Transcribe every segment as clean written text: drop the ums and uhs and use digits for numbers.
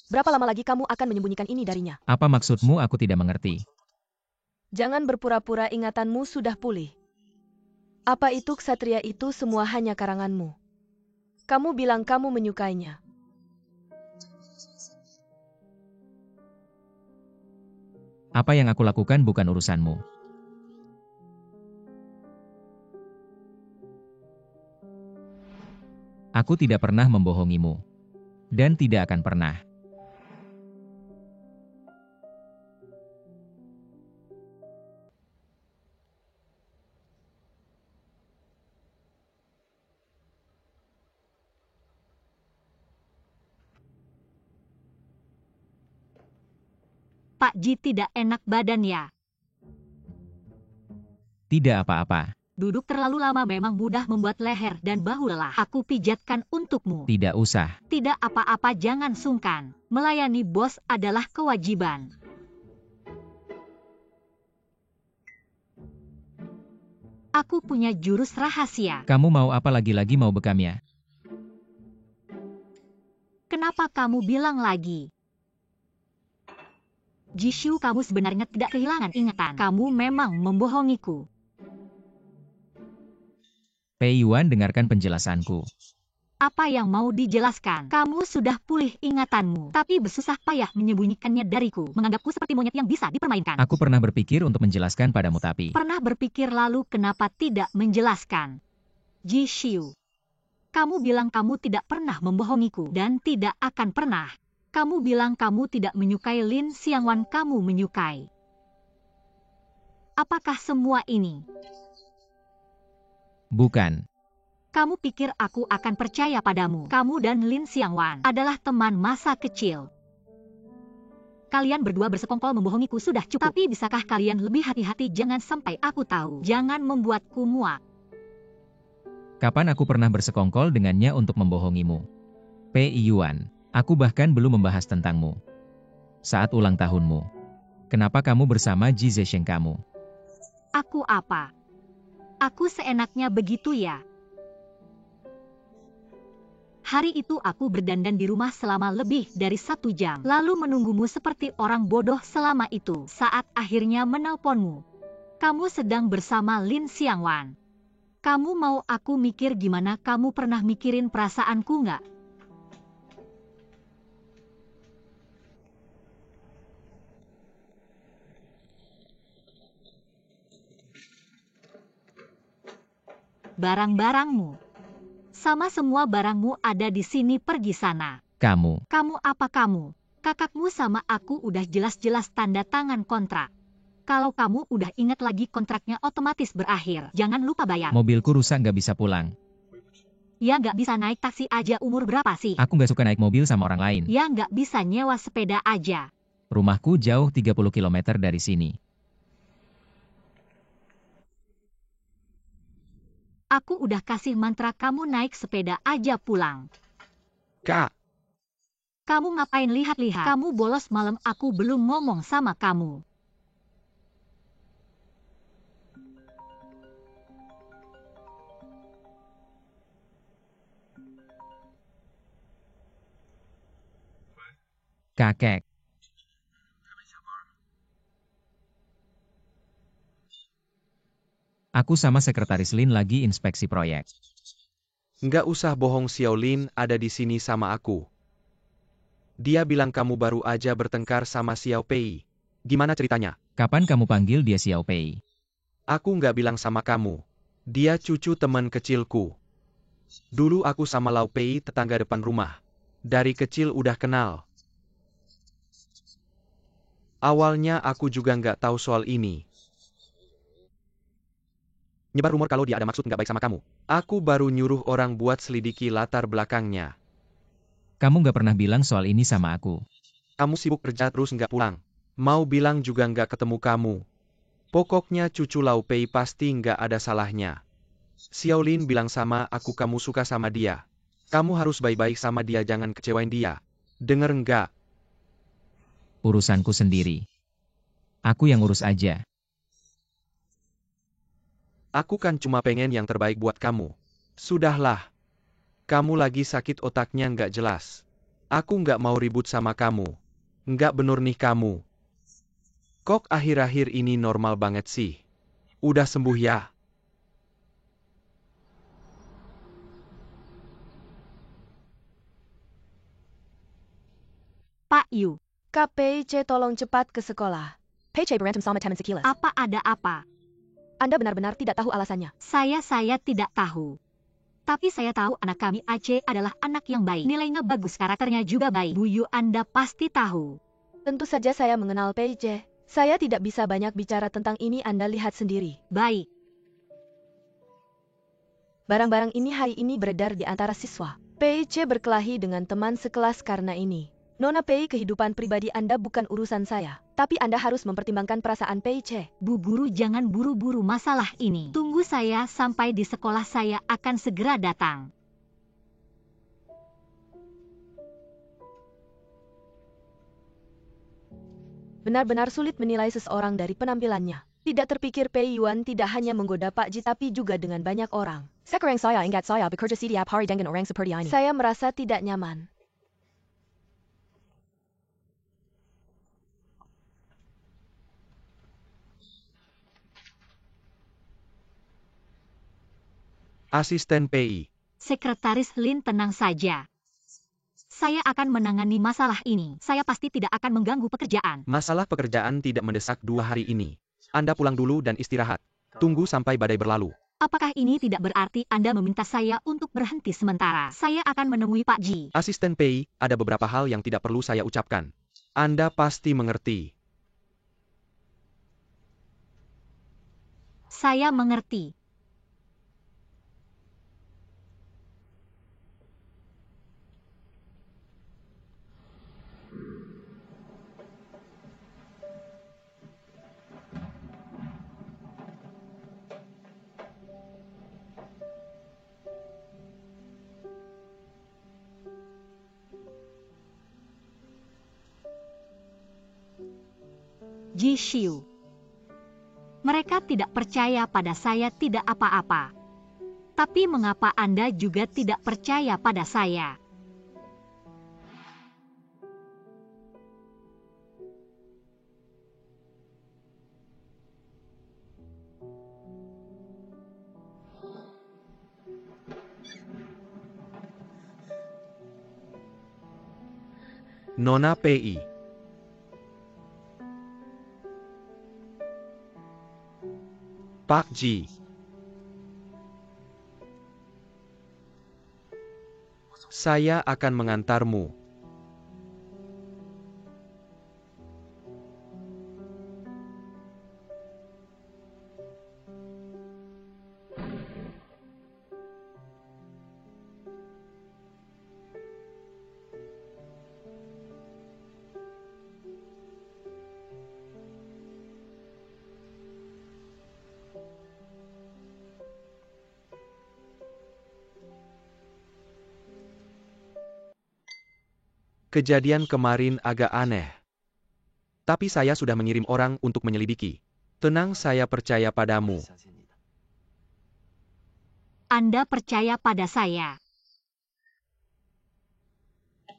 Berapa lama lagi kamu akan menyembunyikan ini darinya? Apa maksudmu? Aku tidak mengerti. Jangan berpura-pura ingatanmu sudah pulih. Apa itu ksatria itu semua hanya karanganmu? Kamu bilang kamu menyukainya. Apa yang aku lakukan bukan urusanmu. Aku tidak pernah membohongimu. Dan tidak akan pernah. Pak Ji tidak enak badan ya. Tidak apa-apa. Duduk terlalu lama memang mudah membuat leher dan bahu lelah. Aku pijatkan untukmu. Tidak usah. Tidak apa-apa, jangan sungkan. Melayani bos adalah kewajiban. Aku punya jurus rahasia. Kamu mau apa lagi-lagi mau bekam ya? Kenapa kamu bilang lagi? Jishu, kamu sebenarnya tidak kehilangan ingatan. Kamu memang membohongiku. Pei Yuan, dengarkan penjelasanku. Apa yang mau dijelaskan? Kamu sudah pulih ingatanmu, tapi bersusah payah menyembunyikannya dariku. Menganggapku seperti monyet yang bisa dipermainkan. Aku pernah berpikir untuk menjelaskan padamu tapi... Pernah berpikir lalu kenapa tidak menjelaskan? Jishu, kamu bilang kamu tidak pernah membohongiku dan tidak akan pernah. Kamu bilang kamu tidak menyukai Lin Xiangwan, kamu menyukai. Apakah semua ini? Bukan. Kamu pikir aku akan percaya padamu? Kamu dan Lin Xiangwan adalah teman masa kecil. Kalian berdua bersekongkol membohongiku sudah cukup. Tapi bisakah kalian lebih hati-hati? Jangan sampai aku tahu. Jangan membuatku muak. Kapan aku pernah bersekongkol dengannya untuk membohongimu? Pei Yuan, aku bahkan belum membahas tentangmu. Saat ulang tahunmu. Kenapa kamu bersama Ji Zesheng kamu? Aku apa? Aku seenaknya begitu ya? Hari itu aku berdandan di rumah selama lebih dari 1 jam. Lalu menunggumu seperti orang bodoh selama itu. Saat akhirnya menelponmu. Kamu sedang bersama Lin Xiangwan. Kamu mau aku mikir gimana? Kamu pernah mikirin perasaanku nggak? Barang-barangmu. Sama semua barangmu ada di sini, pergi sana. Kamu. Kamu apa kamu? Kakakmu sama aku udah jelas-jelas tanda tangan kontrak. Kalau kamu udah ingat lagi kontraknya otomatis berakhir. Jangan lupa bayar. Mobilku rusak nggak bisa pulang. Ya nggak bisa naik taksi aja, umur berapa sih? Aku nggak suka naik mobil sama orang lain. Ya nggak bisa nyewa sepeda aja. Rumahku jauh 30 km dari sini. Aku udah kasih mantra kamu naik sepeda aja pulang. Kak, Kamu ngapain lihat-lihat? Kamu bolos malam, aku belum ngomong sama kamu. Kakek. Aku sama sekretaris Lin lagi inspeksi proyek. nggak usah bohong, Xiao Lin ada di sini sama aku. Dia bilang kamu baru aja bertengkar sama Xiao Pei. Gimana ceritanya? Kapan kamu panggil dia Xiao Pei? Aku nggak bilang sama kamu. Dia cucu teman kecilku. Dulu aku sama Lau Pei tetangga depan rumah. Dari kecil udah kenal. Awalnya aku juga nggak tahu soal ini. Nyebar rumor kalau dia ada maksud nggak baik sama kamu. Aku baru nyuruh orang buat selidiki latar belakangnya. Kamu nggak pernah bilang soal ini sama aku. Kamu sibuk kerja terus nggak pulang. Mau bilang juga nggak ketemu kamu. Pokoknya cucu Lau Pei pasti nggak ada salahnya. Xiao Lin bilang sama aku kamu suka sama dia. Kamu harus baik-baik sama dia, jangan kecewain dia. Denger nggak? Urusanku sendiri. Aku yang urus aja. Aku kan cuma pengen yang terbaik buat kamu. Sudahlah. Kamu lagi sakit, otaknya nggak jelas. Aku nggak mau ribut sama kamu. Nggak bener nih kamu. Kok akhir-akhir ini normal banget sih? Udah sembuh ya? Pak Yu, Kak Pei C, tolong cepat ke sekolah. Pei C berantem sama teman sekilas. apa ada apa? Anda benar-benar tidak tahu alasannya. Saya tidak tahu. Tapi saya tahu anak kami Aceh adalah anak yang baik. Nilainya bagus, karakternya juga baik. Bu Yu, Anda pasti tahu. Tentu saja saya mengenal Pei C. Saya tidak bisa banyak bicara tentang ini, Anda lihat sendiri. Baik. Barang-barang ini hari ini beredar di antara siswa. Pei C berkelahi dengan teman sekelas karena ini. Nona Pei, kehidupan pribadi Anda bukan urusan saya. Tapi Anda harus mempertimbangkan perasaan Pei C. Bu Guru, jangan buru-buru masalah ini. Tunggu saya sampai di sekolah, saya akan segera datang. Benar-benar sulit menilai seseorang dari penampilannya. Tidak terpikir Pei Yuan tidak hanya menggoda Pak Ji tapi juga dengan banyak orang. Sekarang saya ingat saya bekerja setiap hari dengan orang seperti ini. Saya merasa tidak nyaman. Asisten PI. Sekretaris Lin, tenang saja. Saya akan menangani masalah ini. Saya pasti tidak akan mengganggu pekerjaan. Masalah pekerjaan tidak mendesak 2 hari ini. Anda pulang dulu dan istirahat. Tunggu sampai badai berlalu. Apakah ini tidak berarti Anda meminta saya untuk berhenti sementara? Saya akan menemui Pak Ji. Asisten PI, ada beberapa hal yang tidak perlu saya ucapkan. Anda pasti mengerti. Saya mengerti. Ji Xiu. Mereka tidak percaya pada saya tidak apa-apa. Tapi mengapa Anda juga tidak percaya pada saya? Nona PI. Pak Ji. Saya akan mengantarmu. Kejadian kemarin agak aneh. Tapi saya sudah mengirim orang untuk menyelidiki. Tenang, saya percaya padamu. Anda percaya pada saya?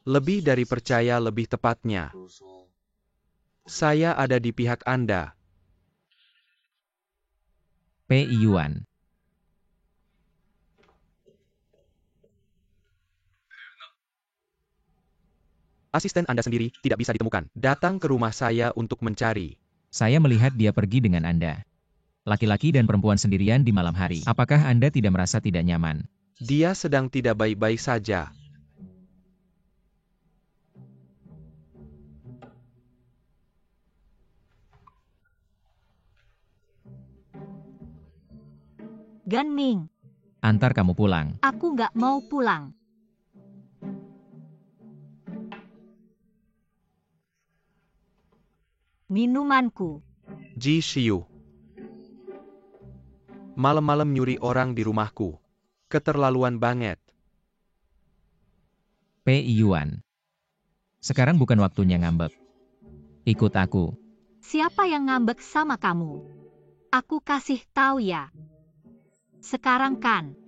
Lebih dari percaya, lebih tepatnya. Saya ada di pihak Anda. Pei Yuan. Asisten Anda sendiri tidak bisa ditemukan. Datang ke rumah saya untuk mencari. Saya melihat dia pergi dengan Anda. Laki-laki dan perempuan sendirian di malam hari. Apakah Anda tidak merasa tidak nyaman? Dia sedang tidak baik-baik saja. Gan Ning, Antar kamu pulang. aku nggak mau pulang. Minumanku. Ji Xiu. Malam-malam nyuri orang di rumahku. Keterlaluan banget. Pei Yuan. Sekarang bukan waktunya ngambek. Ikut aku. Siapa yang ngambek sama kamu? Aku kasih tahu ya. Sekarang kan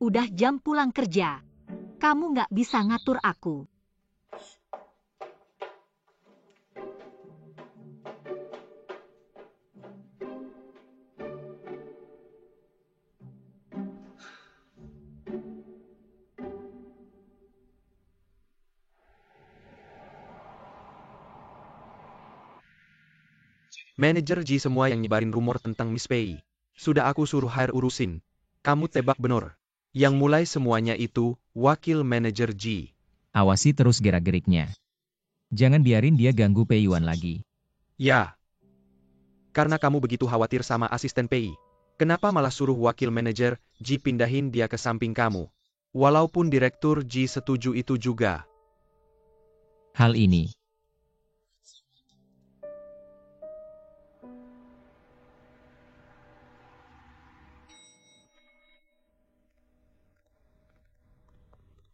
udah jam pulang kerja. Kamu nggak bisa ngatur aku. Manajer Ji semua yang nyebarin rumor tentang Miss Pei. Sudah aku suruh hire urusin. Kamu tebak bener. Yang mulai semuanya itu, wakil manajer Ji. Awasi terus gerak-geriknya. Jangan biarin dia ganggu Pei Yuan lagi. Ya. Karena kamu begitu khawatir sama asisten Pei. Kenapa malah suruh wakil manajer Ji pindahin dia ke samping kamu? Walaupun direktur Ji setuju itu juga. Hal ini.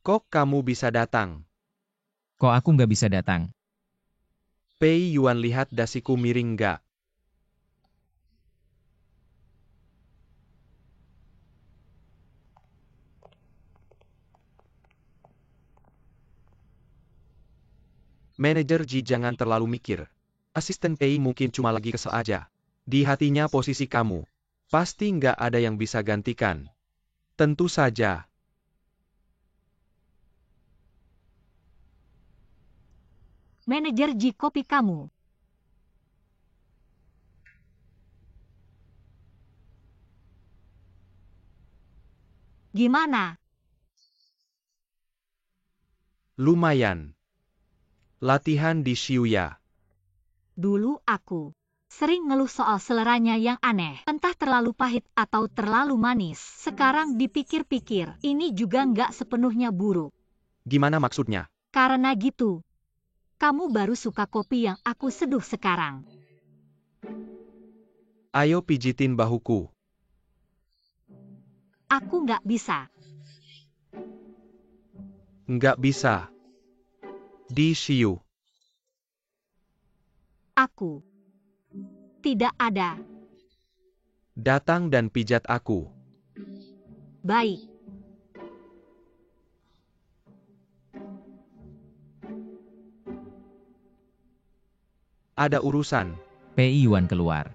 Kok kamu bisa datang? Kok aku nggak bisa datang? Pei Yuan lihat dasiku miring nggak? Manajer Ji jangan terlalu mikir. Asisten Pei mungkin cuma lagi kesel aja. Di hatinya posisi kamu. Pasti nggak ada yang bisa gantikan. Tentu saja. Manajer Ji kopi kamu. Gimana? Lumayan. Latihan di Shiuya. Dulu aku sering ngeluh soal seleranya yang aneh. Entah terlalu pahit atau terlalu manis. Sekarang dipikir-pikir, ini juga nggak sepenuhnya buruk. Gimana maksudnya? Karena gitu, kamu baru suka kopi yang aku seduh sekarang. Ayo pijitin bahuku. Aku nggak bisa. Nggak bisa. Di Shiu. Aku tidak ada. Datang dan pijat aku. Baik. Ada urusan. Pei Yuan keluar.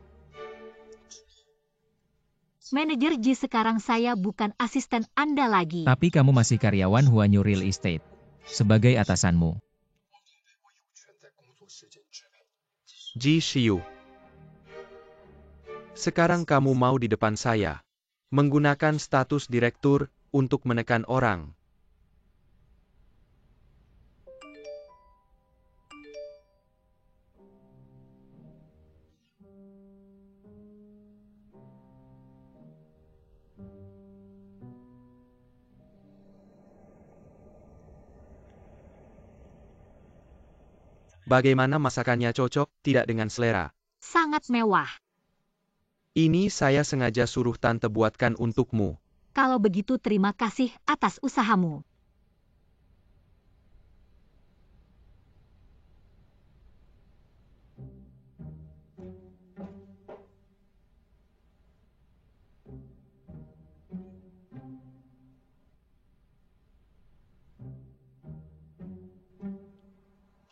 Manajer Ji sekarang saya bukan asisten Anda lagi. Tapi kamu masih karyawan Huanyu Real Estate. Sebagai atasanmu. Ji Shiu. Sekarang kamu mau di depan saya. Menggunakan status direktur untuk menekan orang. Bagaimana masakannya cocok, tidak dengan selera? Sangat mewah. Ini saya sengaja suruh tante buatkan untukmu. Kalau begitu terima kasih atas usahamu.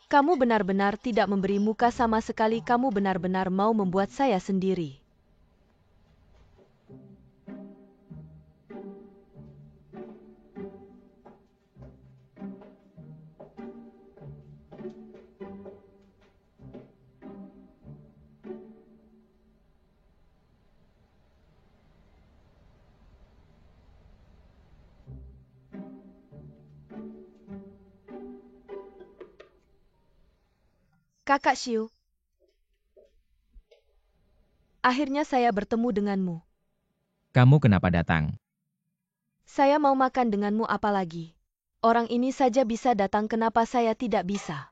Kamu benar-benar tidak memberi muka sama sekali. Kamu benar-benar mau membuat saya sendiri. Kakak Shiu. Akhirnya saya bertemu denganmu. Kamu kenapa datang? Saya mau makan denganmu apalagi. Orang ini saja bisa datang, kenapa saya tidak bisa?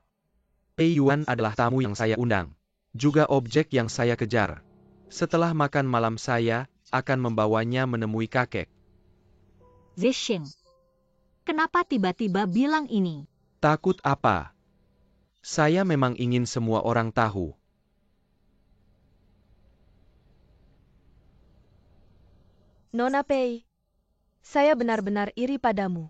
Pei Yuan adalah tamu yang saya undang. Juga objek yang saya kejar. Setelah makan malam saya akan membawanya menemui kakek. Zixing. Kenapa tiba-tiba bilang ini? Takut apa? Saya memang ingin semua orang tahu. Nona Pei, saya benar-benar iri padamu.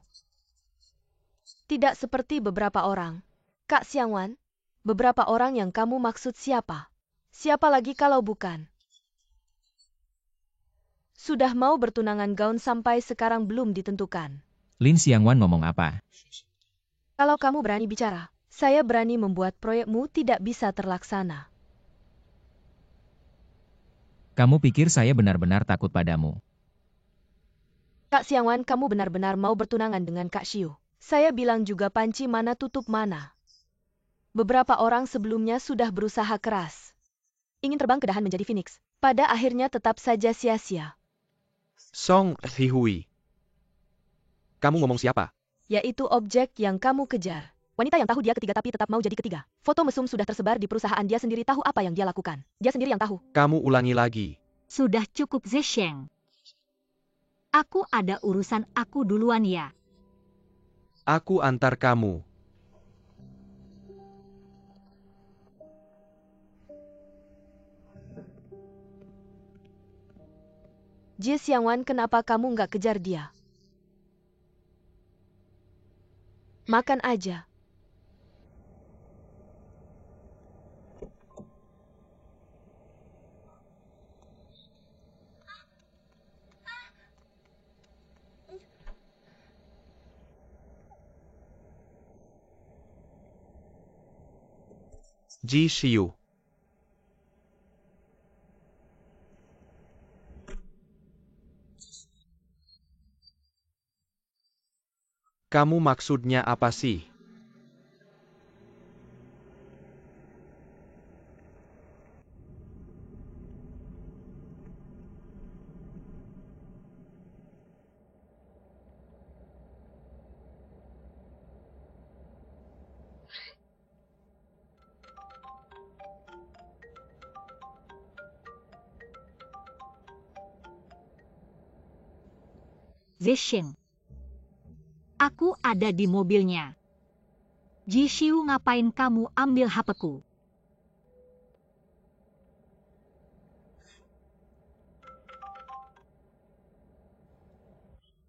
Tidak seperti beberapa orang. Kak Xiangwan, beberapa orang yang kamu maksud siapa? Siapa lagi kalau bukan? Sudah mau bertunangan gaun sampai sekarang belum ditentukan. Lin Xiangwan ngomong apa? Kalau kamu berani bicara, saya berani membuat proyekmu tidak bisa terlaksana. Kamu pikir saya benar-benar takut padamu? Kak Xiangwan, kamu benar-benar mau bertunangan dengan Kak Xiu. Saya bilang juga panci mana tutup mana. Beberapa orang sebelumnya sudah berusaha keras. Ingin terbang ke dahan menjadi Phoenix. Pada akhirnya tetap saja sia-sia. Song Hihui. Kamu ngomong siapa? Yaitu objek yang kamu kejar. Wanita yang tahu dia ketiga tapi tetap mau jadi ketiga. Foto mesum sudah tersebar di perusahaan, dia sendiri tahu apa yang dia lakukan. Dia sendiri yang tahu. Kamu ulangi lagi. Sudah cukup Zesheng. Aku ada urusan, aku duluan ya. Aku antar kamu. Ji Xiangwan, kenapa kamu nggak kejar dia? Makan aja. Ji Xiu. Kamu maksudnya apa sih? Zesheng. Aku ada di mobilnya. Ji Xiu, ngapain kamu ambil HP-ku?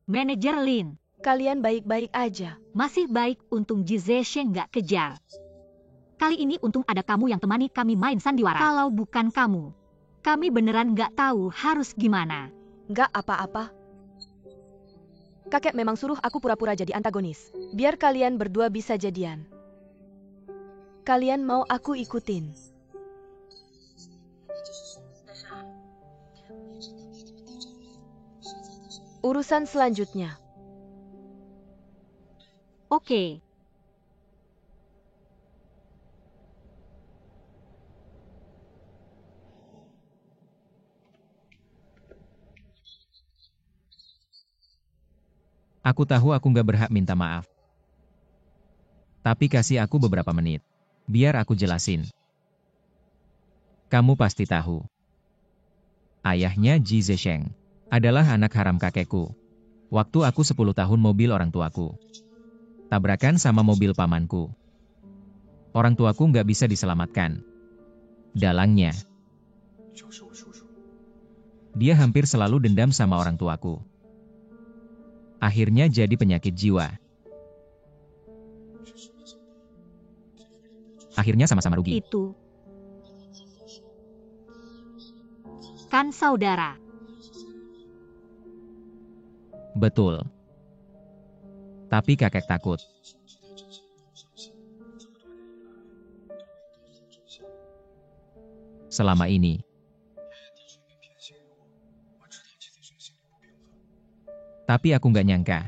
Manajer Lin. Kalian baik-baik aja. Masih baik, untung Ji Zesheng nggak kejar. Kali ini untung ada kamu yang temani kami main sandiwara. Kalau bukan kamu, kami beneran nggak tahu harus gimana. Nggak apa-apa. Kakek memang suruh aku pura-pura jadi antagonis. Biar kalian berdua bisa jadian. Kalian mau aku ikutin? Urusan selanjutnya. Oke. Aku tahu aku nggak berhak minta maaf. Tapi kasih aku beberapa menit. Biar aku jelasin. Kamu pasti tahu. Ayahnya Ji Zesheng adalah anak haram kakekku. Waktu aku 10 tahun mobil orang tuaku. Tabrakan sama mobil pamanku. Orang tuaku nggak bisa diselamatkan. Dalangnya. Dia hampir selalu dendam sama orang tuaku. Akhirnya jadi penyakit jiwa. Akhirnya sama-sama rugi. Itu kan saudara. Betul. Tapi kakek takut. Selama ini, tapi aku nggak nyangka.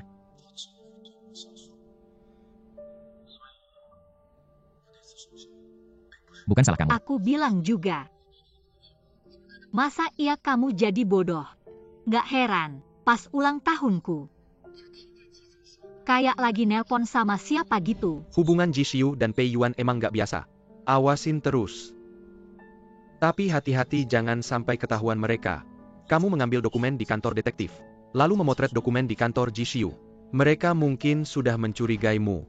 Bukan salah kamu. Aku bilang juga. Masa iya kamu jadi bodoh? Nggak heran, pas ulang tahunku. Kayak lagi nelpon sama siapa gitu. Hubungan Ji Xiu dan Pei Yuan emang nggak biasa. Awasin terus. Tapi hati-hati jangan sampai ketahuan mereka. Kamu mengambil dokumen di kantor detektif, lalu memotret dokumen di kantor Ji Xiu. Mereka mungkin sudah mencurigaimu.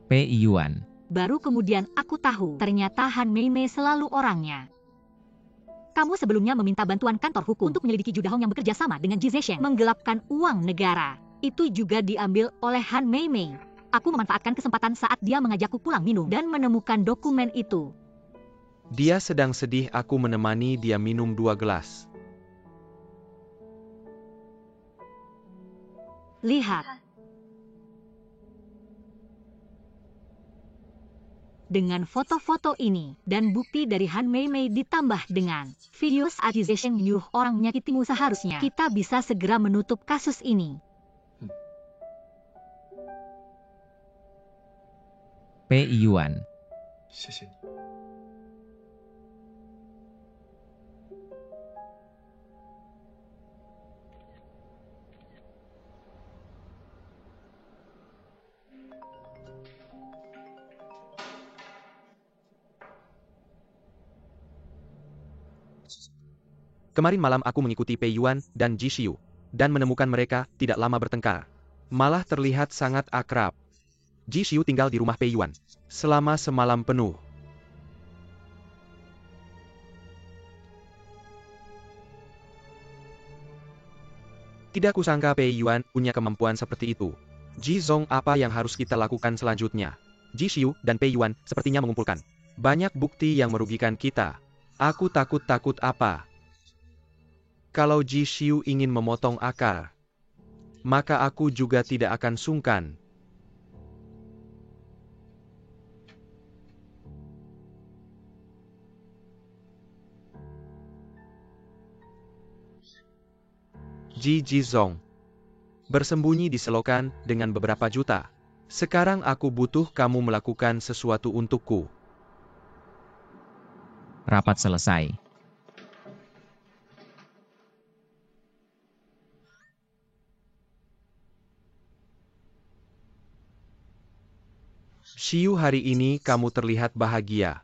Pei Yuan. Baru kemudian aku tahu, ternyata Han Meimei selalu orangnya. Kamu sebelumnya meminta bantuan kantor hukum untuk menyelidiki Judahong yang bekerja sama dengan Ji Zesheng menggelapkan uang negara. Itu juga diambil oleh Han Meimei. Aku memanfaatkan kesempatan saat dia mengajakku pulang minum dan menemukan dokumen itu. Dia sedang sedih, aku menemani dia minum 2 gelas. Lihat. Dengan foto-foto ini dan bukti dari Han Mei Mei ditambah dengan video saat Zheng menyuruh orang menyakitimu, seharusnya kita bisa segera menutup kasus ini. Pei Yuan. Kemarin malam aku mengikuti Pei Yuan dan Ji Xiu, dan menemukan mereka tidak lama bertengkar. Malah terlihat sangat akrab. Ji Xiu tinggal di rumah Pei Yuan selama semalam penuh. Tidak kusangka Pei Yuan punya kemampuan seperti itu. Ji Zong, apa yang harus kita lakukan selanjutnya? Ji Xiu dan Pei Yuan sepertinya mengumpulkan banyak bukti yang merugikan kita. Aku takut apa? Kalau Ji Xiu ingin memotong akar, maka aku juga tidak akan sungkan. Ji Zong bersembunyi di selokan dengan beberapa juta. Sekarang aku butuh kamu melakukan sesuatu untukku. Rapat selesai. Xiu, hari ini kamu terlihat bahagia.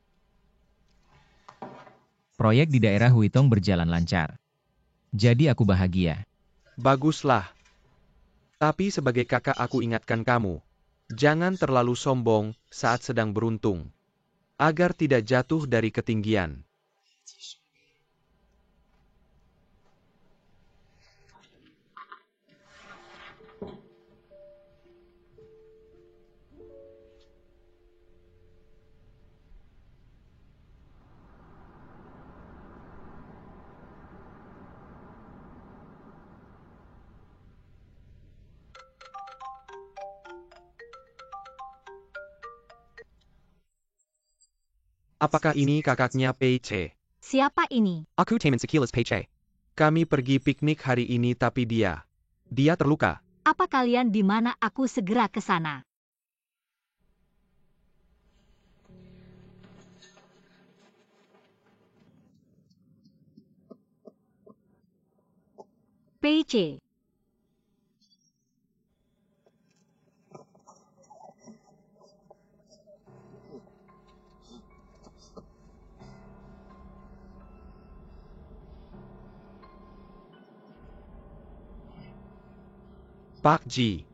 Proyek di daerah Huitong berjalan lancar. Jadi aku bahagia. Baguslah. Tapi sebagai kakak aku ingatkan kamu, jangan terlalu sombong saat sedang beruntung, agar tidak jatuh dari ketinggian. Apakah ini kakaknya Pei Che? Siapa ini? Aku teman sekilas Pei Che. Kami pergi piknik hari ini tapi dia terluka. Apa kalian di mana? Aku segera ke sana. Pei Che. Pak Ji.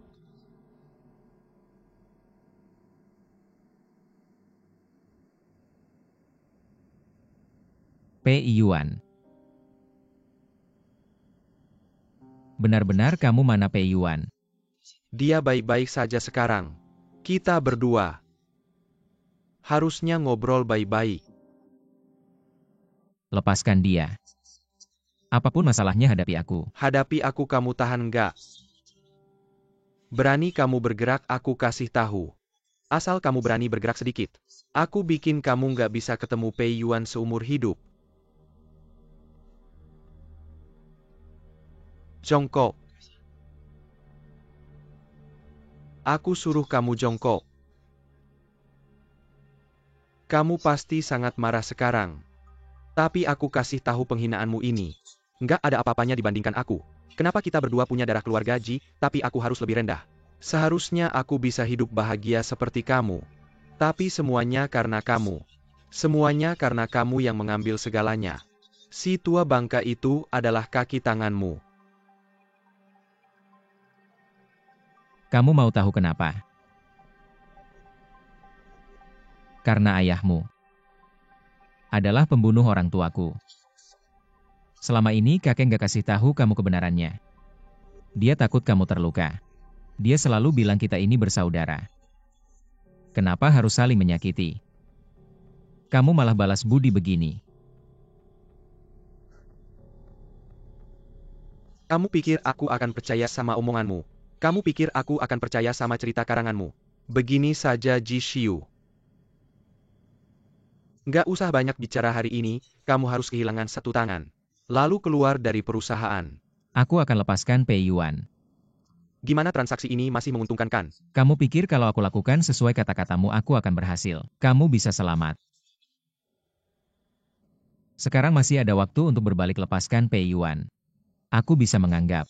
Pei Yuan. Benar-benar kamu mana Pei Yuan? Dia baik-baik saja sekarang. Kita berdua harusnya ngobrol baik-baik. Lepaskan dia. Apapun masalahnya hadapi aku. Hadapi aku, kamu tahan nggak? Berani kamu bergerak, aku kasih tahu. Asal kamu berani bergerak sedikit, aku bikin kamu nggak bisa ketemu Pei Yuan seumur hidup. Jongkok. Aku suruh kamu jongkok. Kamu pasti sangat marah sekarang. Tapi aku kasih tahu, penghinaanmu ini nggak ada apa-apanya dibandingkan aku. Kenapa kita berdua punya darah keluarga Ji, tapi aku harus lebih rendah? Seharusnya aku bisa hidup bahagia seperti kamu. Tapi semuanya karena kamu. Semuanya karena kamu yang mengambil segalanya. Si tua bangka itu adalah kaki tanganmu. Kamu mau tahu kenapa? Karena ayahmu adalah pembunuh orang tuaku. Selama ini kakek nggak kasih tahu kamu kebenarannya. Dia takut kamu terluka. Dia selalu bilang kita ini bersaudara. Kenapa harus saling menyakiti? Kamu malah balas budi begini. Kamu pikir aku akan percaya sama omonganmu? Kamu pikir aku akan percaya sama cerita karanganmu? Begini saja Ji Xiu. Nggak usah banyak bicara hari ini, kamu harus kehilangan satu tangan. Lalu keluar dari perusahaan. Aku akan lepaskan Pei Yuan. Gimana transaksi ini masih menguntungkan kan? Kamu pikir kalau aku lakukan sesuai kata-katamu aku akan berhasil. Kamu bisa selamat. Sekarang masih ada waktu untuk berbalik lepaskan Pei Yuan. Aku bisa menganggap.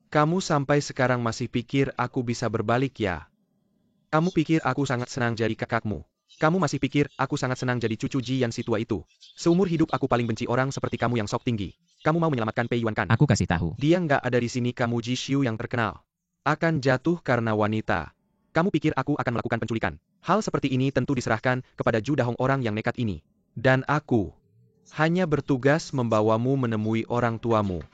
Kamu sampai sekarang masih pikir aku bisa berbalik ya? Kamu pikir aku sangat senang jadi kakakmu? Kamu masih pikir aku sangat senang jadi cucu Ji Yan si tua itu? Seumur hidup aku paling benci orang seperti kamu yang sok tinggi. Kamu mau menyelamatkan Pei Yuan kan? Aku kasih tahu. Dia nggak ada di sini. Kamu Ji Xiu yang terkenal. Akan jatuh karena wanita. Kamu pikir aku akan melakukan penculikan? Hal seperti ini tentu diserahkan kepada Ju Dahong orang yang nekat ini. Dan aku hanya bertugas membawamu menemui orang tuamu.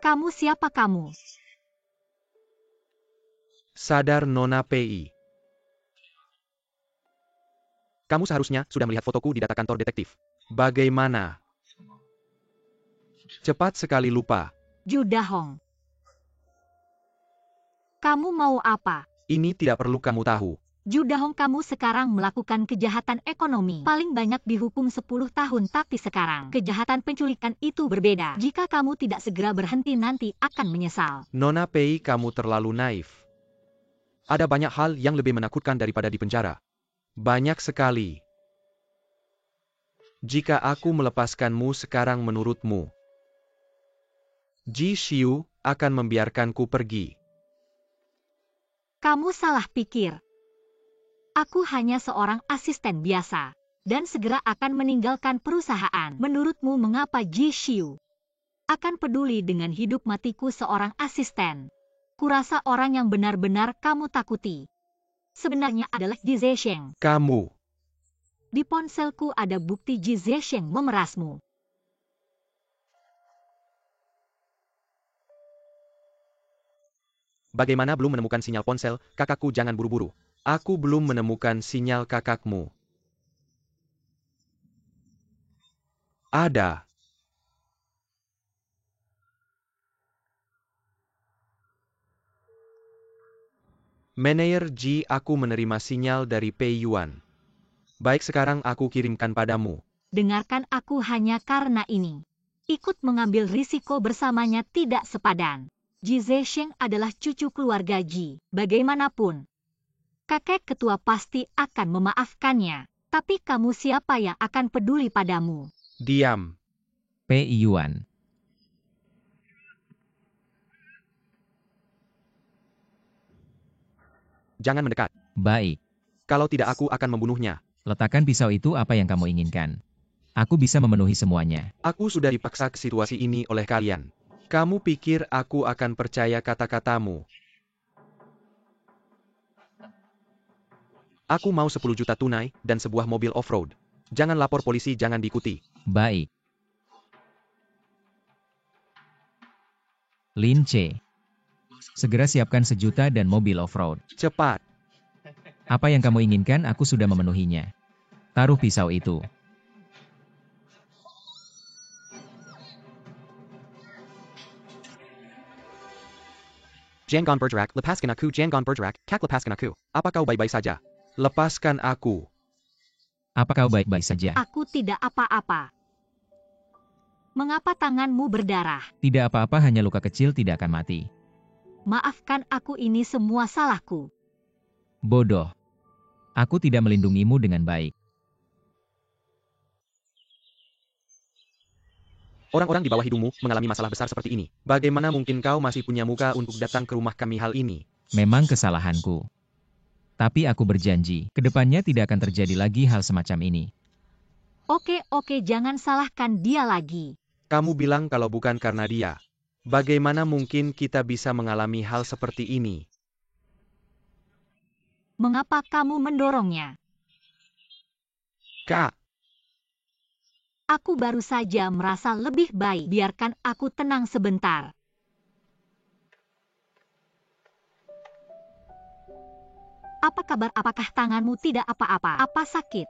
Kamu siapa kamu? Sadar Nona Pei. Kamu seharusnya sudah melihat fotoku di data kantor detektif. Bagaimana? Cepat sekali lupa. Ju Dahong. Kamu mau apa? Ini tidak perlu kamu tahu. Ju Dahong, kamu sekarang melakukan kejahatan ekonomi. Paling banyak dihukum 10 tahun, tapi sekarang kejahatan penculikan itu berbeda. Jika kamu tidak segera berhenti nanti akan menyesal. Nona Pei, kamu terlalu naif. Ada banyak hal yang lebih menakutkan daripada di penjara. Banyak sekali. Jika aku melepaskanmu sekarang menurutmu, Ji Xiu akan membiarkanku pergi. Kamu salah pikir. Aku hanya seorang asisten biasa, dan segera akan meninggalkan perusahaan. Menurutmu mengapa Ji Xiu akan peduli dengan hidup matiku seorang asisten? Kurasa orang yang benar-benar kamu takuti sebenarnya adalah Ji Zesheng. Kamu. Di ponselku ada bukti Ji Zesheng memerasmu. Bagaimana belum menemukan sinyal ponsel? Kakakku, jangan buru-buru. Aku belum menemukan sinyal kakakmu. Ada. Manajer Ji, aku menerima sinyal dari Pei Yuan. Baik, sekarang aku kirimkan padamu. Dengarkan aku, hanya karena ini. Ikut mengambil risiko bersamanya tidak sepadan. Ji Zesheng adalah cucu keluarga Ji. Bagaimanapun, kakek ketua pasti akan memaafkannya. Tapi kamu siapa yang akan peduli padamu? Diam. Pei Yuan. Jangan mendekat. Baik. Kalau tidak aku akan membunuhnya. Letakkan pisau itu apa yang kamu inginkan. Aku bisa memenuhi semuanya. Aku sudah dipaksa ke situasi ini oleh kalian. Kamu pikir aku akan percaya kata-katamu? Aku mau 10 juta tunai dan sebuah mobil off-road. Jangan lapor polisi, jangan diikuti. Baik. Lin Che. Segera siapkan 1 juta dan mobil off-road. Cepat. Apa yang kamu inginkan aku sudah memenuhinya. Taruh pisau itu. Jangan bergerak, lepaskan aku. Jangan bergerak, kak, lepaskan aku. Apa kau baik-baik saja? Lepaskan aku. Apa kau baik-baik saja? Aku tidak apa-apa. Mengapa tanganmu berdarah? Tidak apa-apa, hanya luka kecil, tidak akan mati. Maafkan aku, ini semua salahku. Bodoh. Aku tidak melindungimu dengan baik. Orang-orang di bawah hidungmu mengalami masalah besar seperti ini. Bagaimana mungkin kau masih punya muka untuk datang ke rumah kami hal ini? Memang kesalahanku. Tapi aku berjanji, kedepannya tidak akan terjadi lagi hal semacam ini. Oke, jangan salahkan dia lagi. Kamu bilang kalau bukan karena dia. Bagaimana mungkin kita bisa mengalami hal seperti ini? Mengapa kamu mendorongnya? Kak, Aku baru saja merasa lebih baik. Biarkan aku tenang sebentar. Apa kabar? Apakah tanganmu tidak apa-apa? Apa sakit?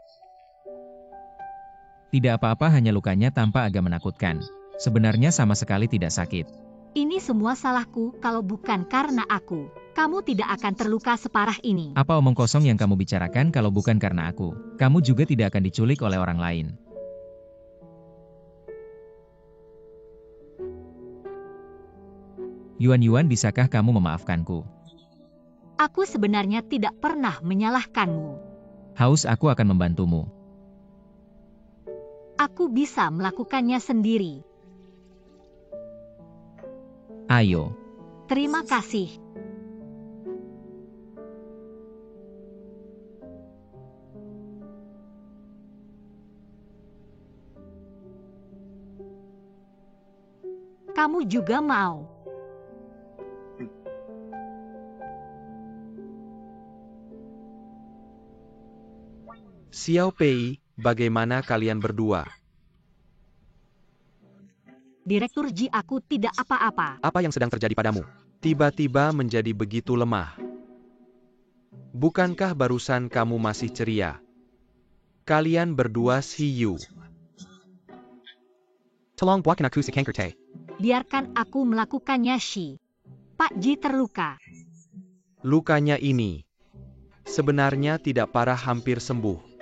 Tidak apa-apa, hanya lukanya tampak agak menakutkan. Sebenarnya sama sekali tidak sakit. Ini semua salahku. Kalau bukan karena aku, kamu tidak akan terluka separah ini. Apa omong kosong yang kamu bicarakan? Kalau bukan karena aku, kamu juga tidak akan diculik oleh orang lain. Yuan, bisakah kamu memaafkanku? Aku sebenarnya tidak pernah menyalahkanmu. Haus, aku akan membantumu. Aku bisa melakukannya sendiri. Ayo. Terima kasih. Kamu juga mau? Xiao Pei, bagaimana kalian berdua? Direktur Ji, aku tidak apa-apa. Apa yang sedang terjadi padamu? Tiba-tiba menjadi begitu lemah. Bukankah barusan kamu masih ceria? Kalian berdua Xiu. Tolong buatkan aku sekengkerte. Biarkan aku melakukannya, Shi. Pak Ji terluka. Lukanya ini sebenarnya tidak parah, hampir sembuh.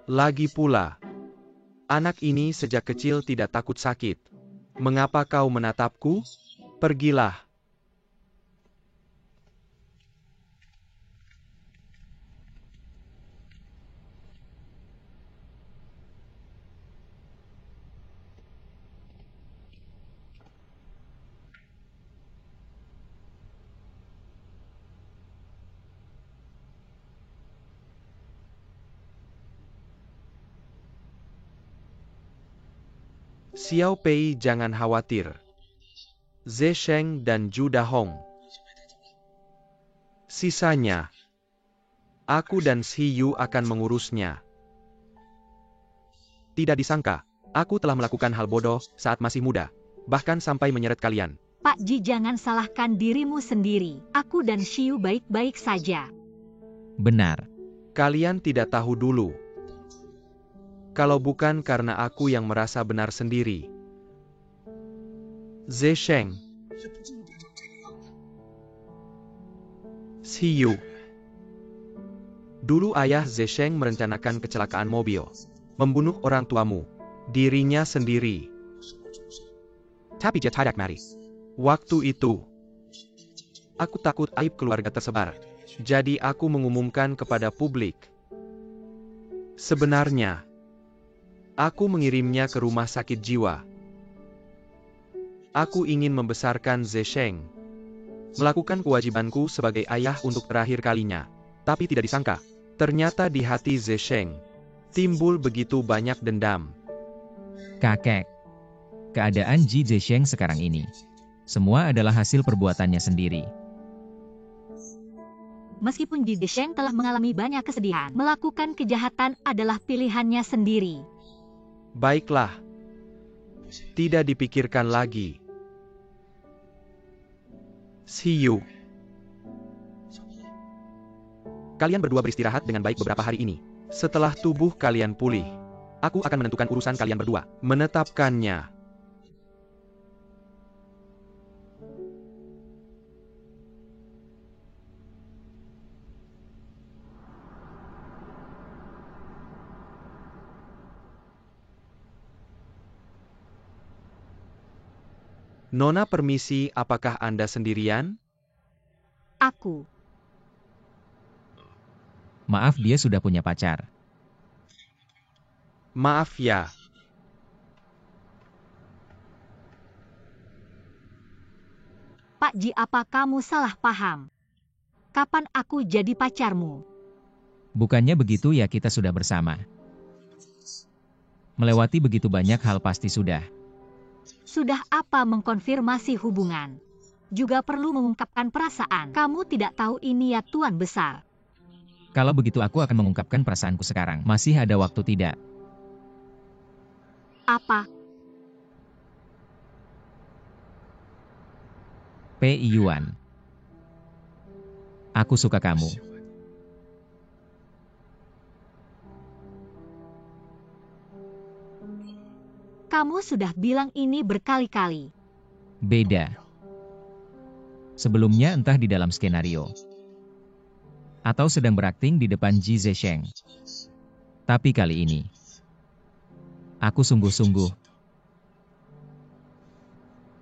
Lagi pula, anak ini sejak kecil tidak takut sakit. Mengapa kau menatapku? Pergilah. Xiao Pei, jangan khawatir. Ze Sheng dan Zhu Dahong. Sisanya, aku dan Xiu akan mengurusnya. Tidak disangka, aku telah melakukan hal bodoh saat masih muda, bahkan sampai menyeret kalian. Pak Ji, jangan salahkan dirimu sendiri. Aku dan Xiu baik-baik saja. Benar. Kalian tidak tahu dulu. Kalau bukan karena aku yang merasa benar sendiri. Ze Sheng, Xiu. Dulu ayah Ze Sheng merencanakan kecelakaan mobil, membunuh orang tuamu, dirinya sendiri. Tapi dia tidak mati. Waktu itu, aku takut aib keluarga tersebar. Jadi aku mengumumkan kepada publik. Sebenarnya, aku mengirimnya ke rumah sakit jiwa. Aku ingin membesarkan Ze Sheng, melakukan kewajibanku sebagai ayah untuk terakhir kalinya. Tapi tidak disangka, ternyata di hati Ze Sheng timbul begitu banyak dendam. Kakek. Keadaan Ji Zesheng sekarang ini. Semua adalah hasil perbuatannya sendiri. Meskipun Ji Zesheng telah mengalami banyak kesedihan, melakukan kejahatan adalah pilihannya sendiri. Baiklah. Tidak dipikirkan lagi. Xiu. Kalian berdua beristirahat dengan baik beberapa hari ini. Setelah tubuh kalian pulih, aku akan menentukan urusan kalian berdua. Menetapkannya. Nona, permisi, apakah Anda sendirian? Aku. Maaf, dia sudah punya pacar. Maaf ya. Pak Ji, apa kamu salah paham? Kapan aku jadi pacarmu? Bukannya begitu ya, kita sudah bersama. Melewati begitu banyak hal pasti sudah. Sudah apa mengkonfirmasi hubungan? Juga perlu mengungkapkan perasaan. Kamu tidak tahu ini ya, Tuan Besar. Kalau begitu aku akan mengungkapkan perasaanku sekarang. Masih ada waktu tidak? Apa? Pei Yuan. Aku suka kamu. Kamu sudah bilang ini berkali-kali. Beda. Sebelumnya entah di dalam skenario. Atau sedang berakting di depan Ji Zesheng. Tapi kali ini, aku sungguh-sungguh.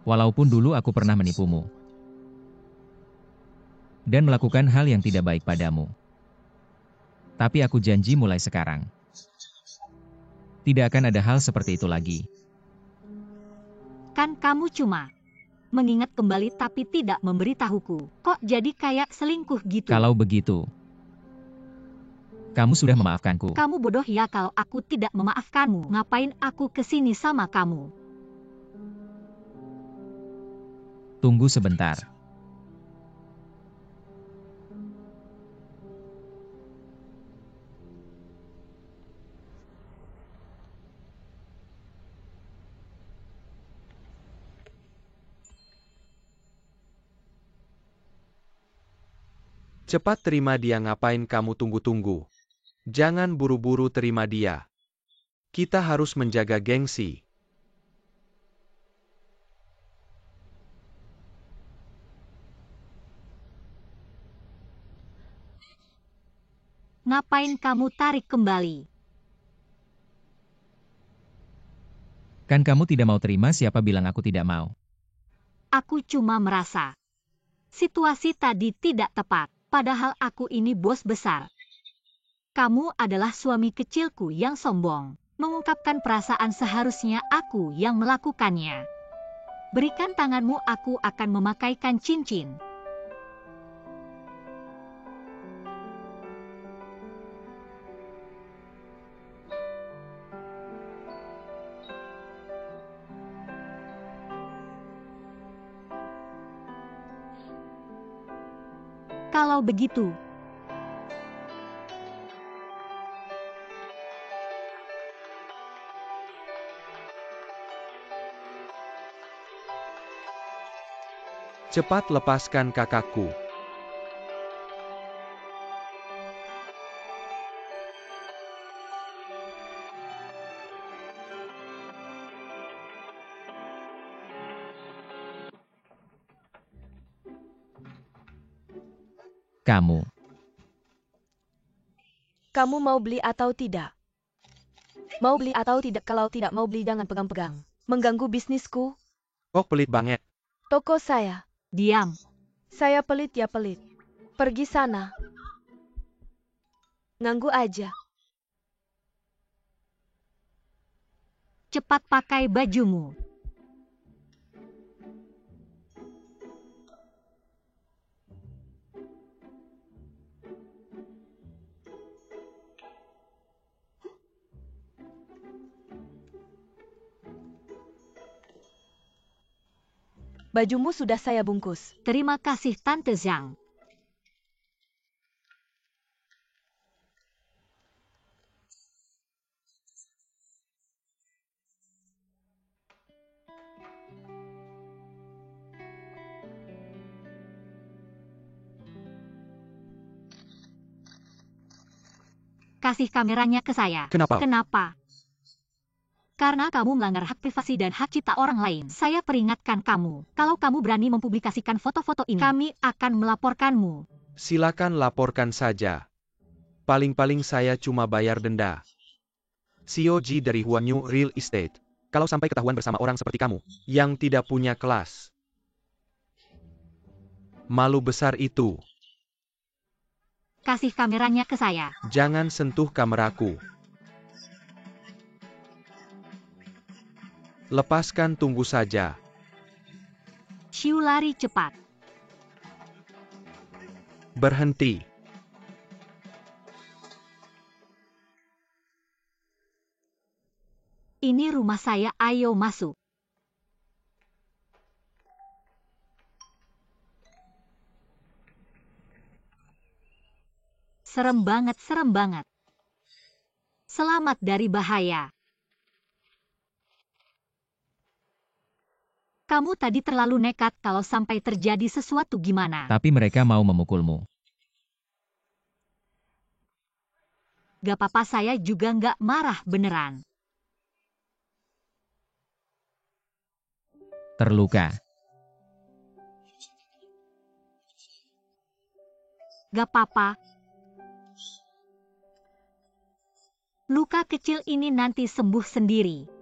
Walaupun dulu aku pernah menipumu. Dan melakukan hal yang tidak baik padamu. Tapi aku janji mulai sekarang. Tidak akan ada hal seperti itu lagi. Kan kamu cuma mengingat kembali tapi tidak memberitahuku. Kok jadi kayak selingkuh gitu? Kalau begitu, kamu sudah memaafkanku. Kamu bodoh ya kalau aku tidak memaafkanmu. Ngapain aku kesini sama kamu? Tunggu sebentar. Cepat terima dia, ngapain kamu tunggu-tunggu? Jangan buru-buru terima dia. Kita harus menjaga gengsi. Ngapain kamu tarik kembali? Kan kamu tidak mau terima, siapa bilang aku tidak mau? Aku cuma merasa situasi tadi tidak tepat. Padahal aku ini bos besar. Kamu adalah suami kecilku yang sombong. Mengungkapkan perasaan seharusnya aku yang melakukannya. Berikan tanganmu, aku akan memakaikan cincin. Kalau begitu, Cepat lepaskan kakakku. Kamu. Kamu mau beli atau tidak? Mau beli atau tidak? Kalau tidak mau beli jangan pegang-pegang. Mengganggu bisnisku. Kok pelit banget? Toko saya. diam. Saya pelit ya pelit. Pergi sana. Nganggu aja. Cepat pakai bajumu. Bajumu sudah saya bungkus. Terima kasih Tante Zhang. Kasih kameranya ke saya. Kenapa? Kenapa? Karena kamu melanggar hak privasi dan hak cipta orang lain. Saya peringatkan kamu, kalau kamu berani mempublikasikan foto-foto ini, kami akan melaporkanmu. Silakan laporkan saja. Paling-paling saya cuma bayar denda. CEO Ji dari Huanyu Real Estate. Kalau sampai ketahuan bersama orang seperti kamu, yang tidak punya kelas. Malu besar itu. Kasih kameranya ke saya. Jangan sentuh kameraku. Lepaskan, tunggu saja. Xiu lari cepat. Berhenti. Ini rumah saya, ayo masuk. serem banget, serem banget. Selamat dari bahaya. Kamu tadi terlalu nekat, kalau sampai terjadi sesuatu gimana? Tapi mereka mau memukulmu. Gak apa-apa, saya juga gak marah beneran. Terluka. Gak apa-apa. Luka kecil ini nanti sembuh sendiri.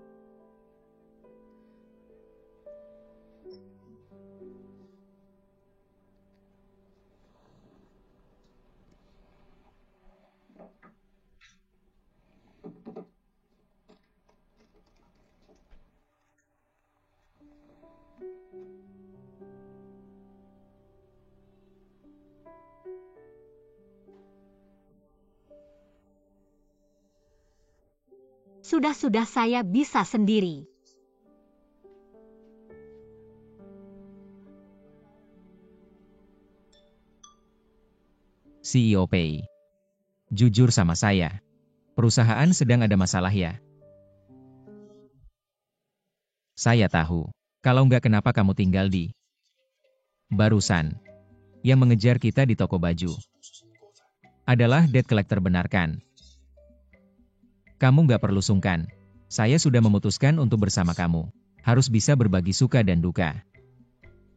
Sudah, saya bisa sendiri. CEO Pei. Jujur sama saya. Perusahaan sedang ada masalah ya. Saya tahu. Kalau nggak kenapa kamu tinggal di barusan. Yang mengejar kita di toko baju. Adalah debt collector, benarkan? Kamu nggak perlu sungkan. Saya sudah memutuskan untuk bersama kamu. Harus bisa berbagi suka dan duka.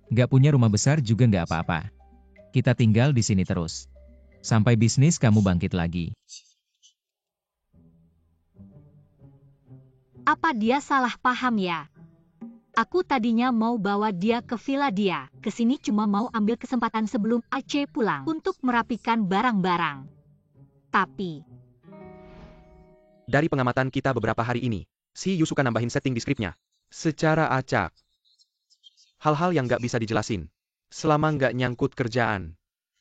Nggak punya rumah besar juga nggak apa-apa. Kita tinggal di sini terus. Sampai bisnis kamu bangkit lagi. Apa dia salah paham ya? Aku tadinya mau bawa dia ke villa dia. Kesini cuma mau ambil kesempatan sebelum Aceh pulang untuk merapikan barang-barang. Tapi Dari pengamatan kita beberapa hari ini, si Yu suka nambahin setting di skripnya. Secara acak. Hal-hal yang nggak bisa dijelasin. Selama nggak nyangkut kerjaan.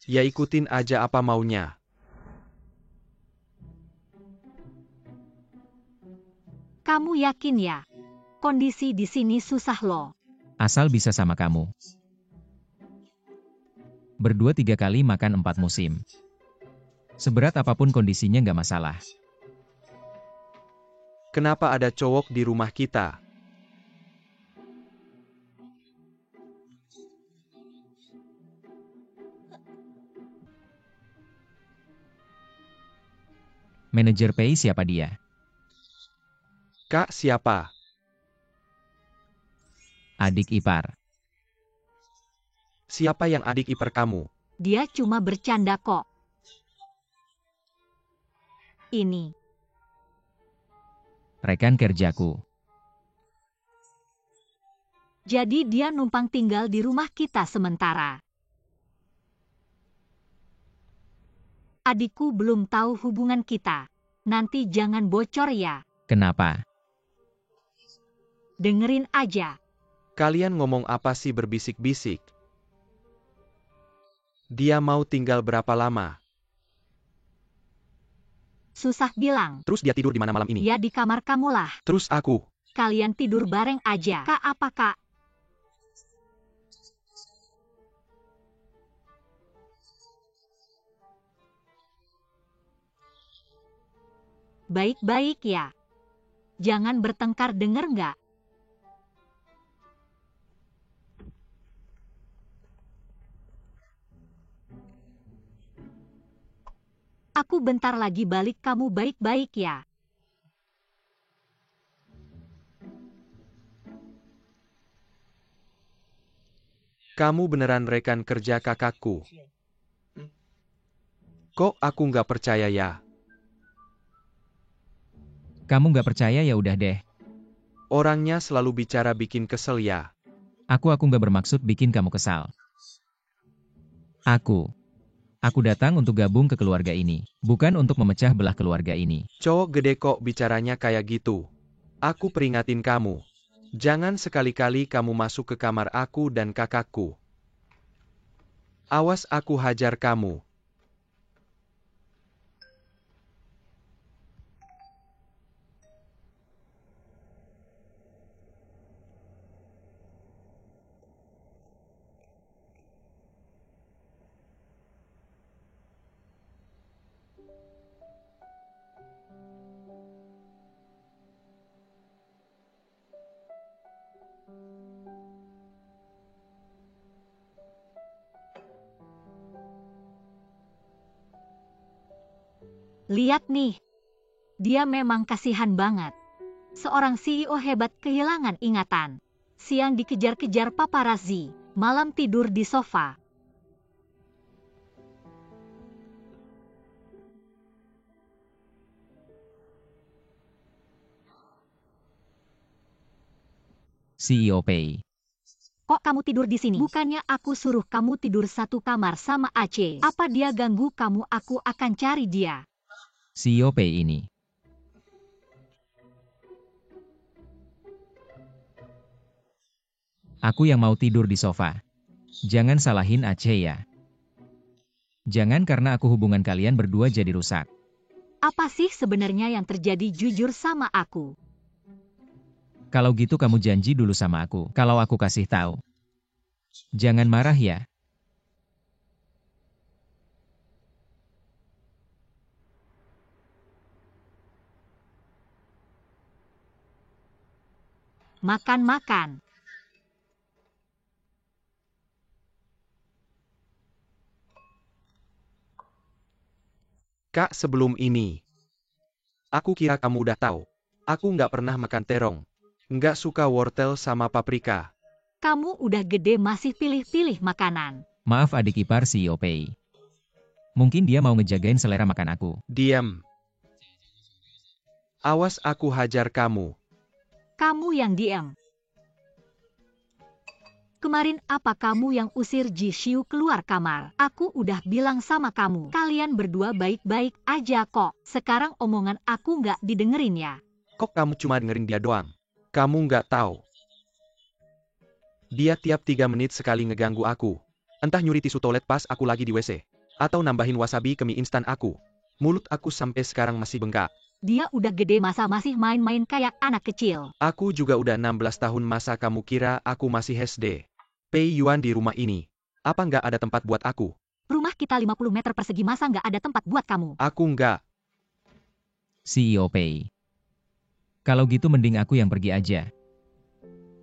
Ya ikutin aja apa maunya. kamu yakin ya? Kondisi di sini susah loh. Asal bisa sama kamu. Berdua 3 kali makan 4 musim. Seberat apapun kondisinya nggak masalah. Kenapa ada cowok di rumah kita? Manajer Pei, siapa dia? Kak siapa? Adik ipar. Siapa yang adik ipar kamu? Dia cuma bercanda kok. Ini. Rekan kerjaku. Jadi dia numpang tinggal di rumah kita sementara. Adikku belum tahu hubungan kita. Nanti jangan bocor ya. Kenapa? Dengerin aja. Kalian ngomong apa sih berbisik-bisik? Dia mau tinggal berapa lama? Susah bilang. Terus dia tidur di mana malam ini? Ya di kamar kamu lah. Terus aku? Kalian tidur bareng aja. Kak apa kak? Baik-baik ya. Jangan bertengkar, denger nggak? Aku bentar lagi balik, kamu baik-baik ya. Kamu beneran rekan kerja kakakku? Kok aku nggak percaya ya? Kamu nggak percaya ya udah deh. Orangnya selalu bicara bikin kesel ya. Aku nggak bermaksud bikin kamu kesal. Aku datang untuk gabung ke keluarga ini, bukan untuk memecah belah keluarga ini. Cowok gede kok bicaranya kayak gitu. Aku peringatin kamu. Jangan sekali-kali kamu masuk ke kamar aku dan kakakku. Awas aku hajar kamu. Lihat nih. Dia memang kasihan banget. Seorang CEO hebat kehilangan ingatan. Siang dikejar-kejar paparazzi, malam tidur di sofa. CEO Pei. Kok kamu tidur di sini? Bukannya aku suruh kamu tidur satu kamar sama Aceh. Apa dia ganggu kamu? Aku akan cari dia. CEO Pei ini. Aku yang mau tidur di sofa. Jangan salahin Aceh ya. Jangan karena aku hubungan kalian berdua jadi rusak. Apa sih sebenarnya yang terjadi? Jujur sama aku. Kalau gitu kamu janji dulu sama aku, kalau aku kasih tahu. Jangan marah ya. Makan-makan. Kak, sebelum ini, aku kira kamu udah tahu. Aku nggak pernah makan terong. Nggak suka wortel sama paprika. Kamu udah gede masih pilih-pilih makanan. Maaf adik ipar CEO Pei. Mungkin dia mau ngejagain selera makan aku. Diam. Awas aku hajar kamu. Kamu yang diam. Kemarin apa kamu yang usir Ji Xiu keluar kamar? Aku udah bilang sama kamu, kalian berdua baik-baik aja kok. Sekarang omongan aku nggak didengerin ya. Kok kamu cuma dengerin dia doang? Kamu nggak tahu. Dia tiap 3 menit sekali ngeganggu aku. Entah nyuri tisu toilet pas aku lagi di WC. Atau nambahin wasabi ke mie instan aku. Mulut aku sampai sekarang masih bengkak. Dia udah gede masa masih main-main kayak anak kecil. Aku juga udah 16 tahun, masa kamu kira aku masih SD? Pei Yuan di rumah ini. Apa nggak ada tempat buat aku? Rumah kita 50 meter persegi, masa nggak ada tempat buat kamu? Aku nggak. CEO Pei. Kalau gitu mending aku yang pergi aja.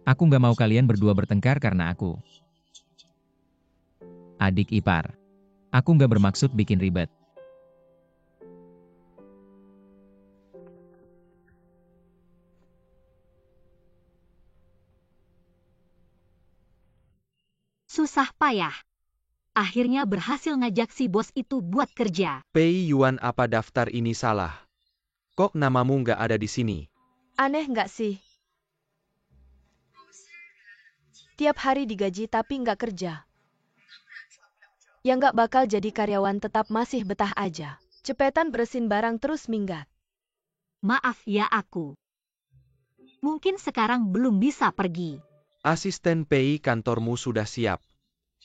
Aku nggak mau kalian berdua bertengkar karena aku. Adik ipar. Aku nggak bermaksud bikin ribet. Susah payah. Akhirnya berhasil ngajak si bos itu buat kerja. Pei Yuan, apa daftar ini salah? Kok namamu nggak ada di sini? Aneh nggak sih? Tiap hari digaji tapi nggak kerja. Yang nggak bakal jadi karyawan tetap masih betah aja. Cepetan bersihin barang terus minggat. Maaf ya aku. Mungkin sekarang belum bisa pergi. Asisten Pei, kantormu sudah siap.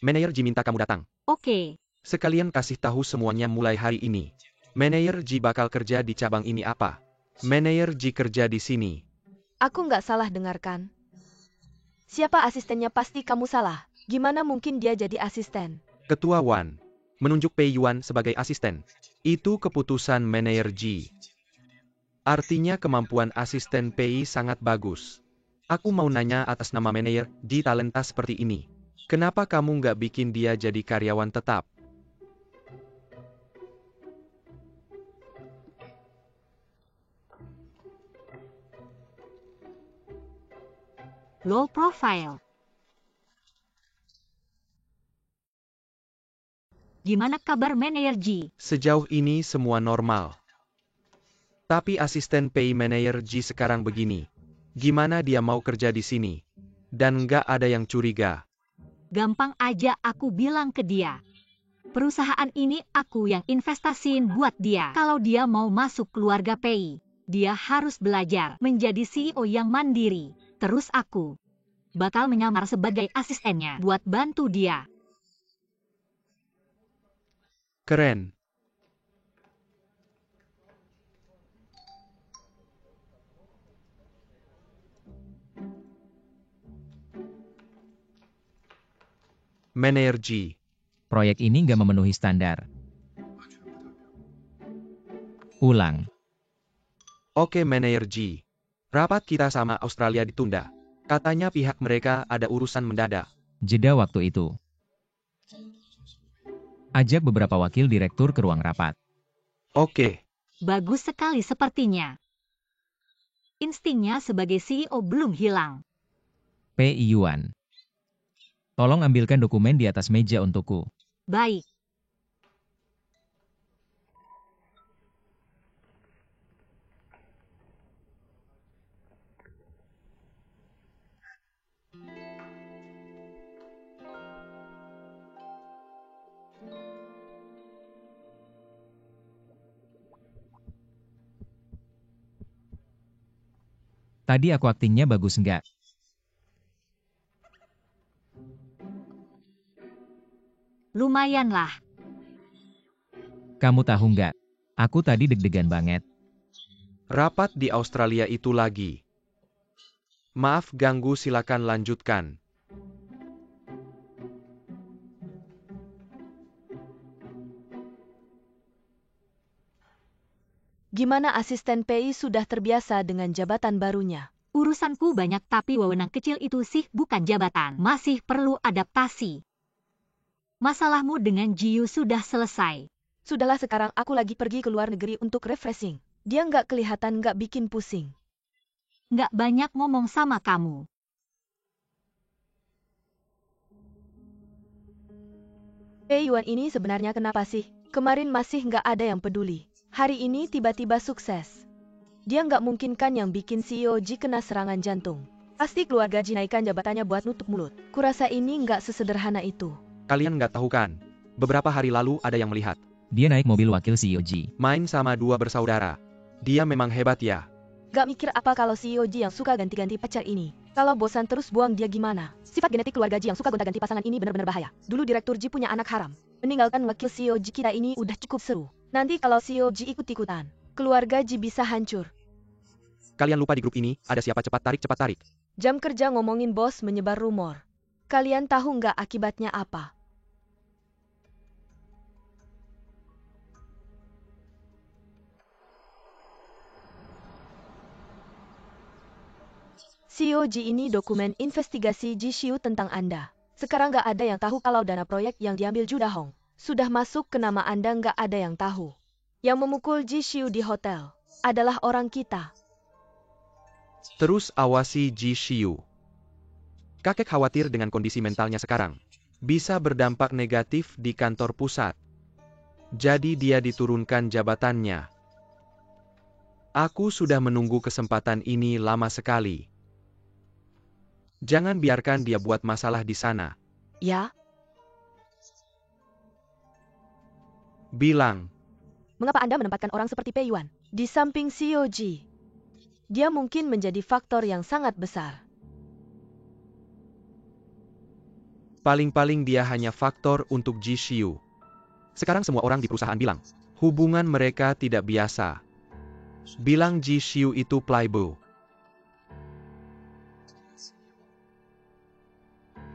Manajer Ji minta kamu datang. Oke. Sekalian kasih tahu semuanya mulai hari ini. Manajer Ji bakal kerja di cabang ini apa? Manajer Ji kerja di sini. Aku nggak salah dengarkan. Siapa asistennya? Pasti kamu salah. Gimana mungkin dia jadi asisten? Ketua Wan menunjuk Pei Yuan sebagai asisten. Itu keputusan manajer Ji. Artinya kemampuan asisten Pei sangat bagus. Aku mau nanya atas nama manajer Ji talenta seperti ini. Kenapa kamu nggak bikin dia jadi karyawan tetap? Low profile. Gimana kabar manajer Ji? Sejauh ini semua normal. Tapi asisten Pei manajer Ji sekarang begini. Gimana dia mau kerja di sini? Dan nggak ada yang curiga. Gampang aja aku bilang ke dia. Perusahaan ini aku yang investasiin buat dia. Kalau dia mau masuk keluarga Pei, dia harus belajar menjadi CEO yang mandiri. Terus aku bakal menyamar sebagai asistennya buat bantu dia. Keren. Manajer Ji. Proyek ini nggak memenuhi standar. Ulang. Oke manajer Ji. Rapat kita sama Australia ditunda. Katanya pihak mereka ada urusan mendadak. Jeda waktu itu. Ajak beberapa wakil direktur ke ruang rapat. Oke. Bagus sekali sepertinya. Instingnya sebagai CEO belum hilang. Pei Yuan. Tolong ambilkan dokumen di atas meja untukku. Baik. Tadi aku aktingnya bagus nggak? Lumayanlah. Kamu tahu nggak? Aku tadi deg-degan banget. Rapat di Australia itu lagi. Maaf ganggu, silakan lanjutkan. Gimana asisten PI sudah terbiasa dengan jabatan barunya? Urusanku banyak tapi wewenang kecil itu sih bukan jabatan. Masih perlu adaptasi. Masalahmu dengan Jiu sudah selesai. Sudahlah, sekarang aku lagi pergi ke luar negeri untuk refreshing. Dia nggak kelihatan nggak bikin pusing. Nggak banyak ngomong sama kamu. Yuan ini sebenarnya kenapa sih? Kemarin masih nggak ada yang peduli. Hari ini tiba-tiba sukses. Dia nggak mungkin kan yang bikin CEO Ji kena serangan jantung. Pasti keluarga Ji naikkan jabatannya buat nutup mulut. Kurasa ini nggak sesederhana itu. Kalian nggak tahu kan? Beberapa hari lalu ada yang melihat. Dia naik mobil wakil CEO Ji. Main sama dua bersaudara. Dia memang hebat ya. Gak mikir apa kalau CEO Ji yang suka ganti-ganti pacar ini. Kalau bosan terus buang dia gimana? Sifat genetik keluarga Ji yang suka gonta-ganti pasangan ini benar-benar bahaya. Dulu Direktur Ji punya anak haram. Meninggalkan wakil CEO Ji kita ini udah cukup seru. Nanti kalau CEO Ji ikut-ikutan, keluarga Ji bisa hancur. Kalian lupa di grup ini, ada siapa cepat tarik. Jam kerja ngomongin bos menyebar rumor. Kalian tahu nggak akibatnya apa? CEO Ji ini dokumen investigasi Ji Xiu tentang Anda. Sekarang nggak ada yang tahu kalau dana proyek yang diambil Ju Dahong sudah masuk ke nama Anda, nggak ada yang tahu. Yang memukul Ji Xiu di hotel adalah orang kita. Terus awasi Ji Xiu. Kakek khawatir dengan kondisi mentalnya sekarang. Bisa berdampak negatif di kantor pusat. Jadi dia diturunkan jabatannya. Aku sudah menunggu kesempatan ini lama sekali. Jangan biarkan dia buat masalah di sana. Ya? Bilang. Mengapa Anda menempatkan orang seperti Pei Yuan di samping CEO Ji? Dia mungkin menjadi faktor yang sangat besar. Paling-paling dia hanya faktor untuk Ji Xiu. Sekarang semua orang di perusahaan bilang, hubungan mereka tidak biasa. Bilang Ji Xiu itu playboy.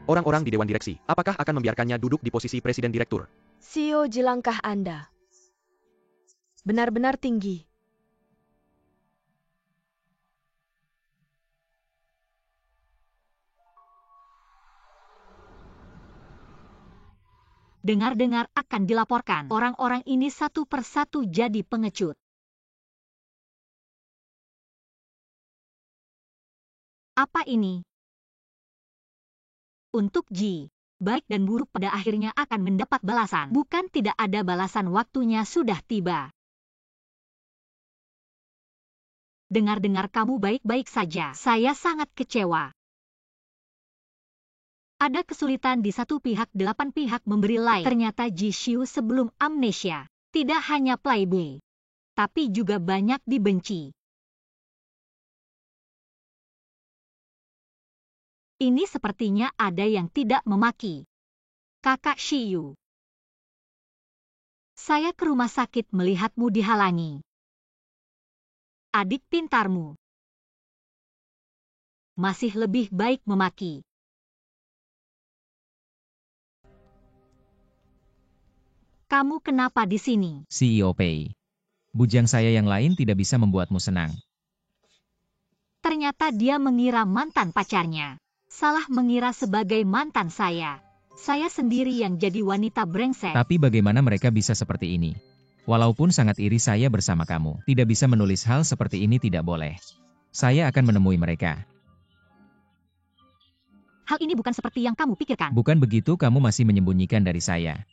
Orang-orang di Dewan Direksi, apakah akan membiarkannya duduk di posisi Presiden Direktur? CEO Ji, langkah Anda benar-benar tinggi. Dengar-dengar akan dilaporkan. Orang-orang ini satu persatu jadi pengecut. Apa ini? Untuk Ji, baik dan buruk pada akhirnya akan mendapat balasan. Bukan tidak ada balasan, waktunya sudah tiba. Dengar-dengar kamu baik-baik saja. Saya sangat kecewa. Ada kesulitan di satu pihak, 8 pihak memberi like. Ternyata Ji Xiu sebelum amnesia tidak hanya playboy, tapi juga banyak dibenci. Ini sepertinya ada yang tidak memaki. Kakak Xiu. Saya ke rumah sakit melihatmu dihalangi. Adik pintarmu. Masih lebih baik memaki. Kamu kenapa di sini? CEO Pei. Bujang saya yang lain tidak bisa membuatmu senang. Ternyata dia mengira mantan pacarnya. Salah mengira sebagai mantan saya. Saya sendiri yang jadi wanita brengsek. Tapi bagaimana mereka bisa seperti ini? Walaupun sangat iri saya bersama kamu, tidak bisa menulis hal seperti ini tidak boleh. Saya akan menemui mereka. Hal ini bukan seperti yang kamu pikirkan. Bukan begitu, kamu masih menyembunyikan dari saya.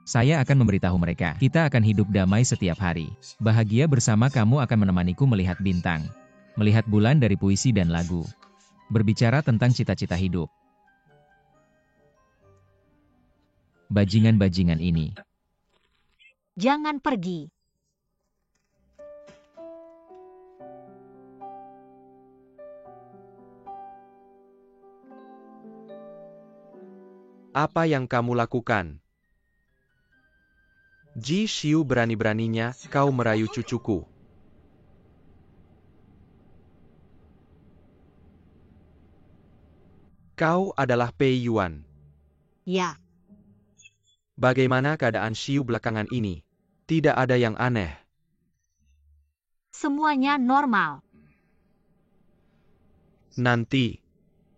Saya akan memberitahu mereka, kita akan hidup damai setiap hari. Bahagia bersama, kamu akan menemaniku melihat bintang, melihat bulan dari puisi dan lagu. Berbicara tentang cita-cita hidup. Bajingan-bajingan ini. Jangan pergi. Apa yang kamu lakukan? Ji Xiu, berani-beraninya kau merayu cucuku. Kau adalah Pei Yuan. Ya, Bagaimana keadaan Xiu belakangan ini? Tidak ada yang aneh. semuanya normal. Nanti,